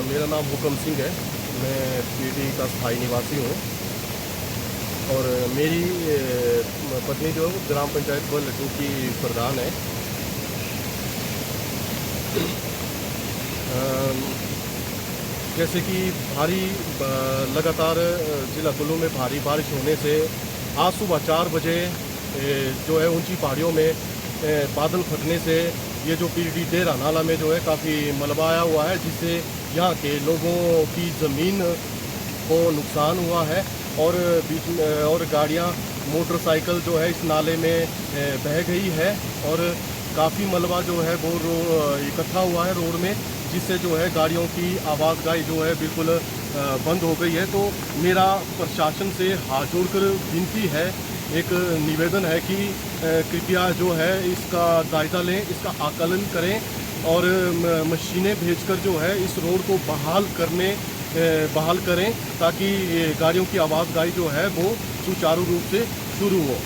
मेरा नाम हुकम सिंह है। मैं पीटी का स्थायी निवासी हूँ और मेरी पत्नी जो है वो ग्राम पंचायत लड्डू की प्रधान है। जैसे कि भारी लगातार जिला कुल्लू में भारी बारिश होने से आज सुबह 4 बजे जो है ऊंची पहाड़ियों में बादल फटने से ये जो पीटी डेरा नाला में जो है काफ़ी मलबा आया हुआ है, जिससे यहाँ के लोगों की ज़मीन को नुकसान हुआ है और बीच में और गाड़ियाँ मोटरसाइकिल जो है इस नाले में बह गई है और काफ़ी मलबा जो है वो इकट्ठा हुआ है रोड में, जिससे जो है गाड़ियों की आवाजाही जो है बिल्कुल बंद हो गई है। तो मेरा प्रशासन से हाथ जोड़कर विनती है, एक निवेदन है कि कृपया जो है इसका जायज़ा लें, इसका आकलन करें और मशीनें भेजकर जो है इस रोड को बहाल करें ताकि गाड़ियों की आवाजाही जो है वो सुचारू रूप से शुरू हो।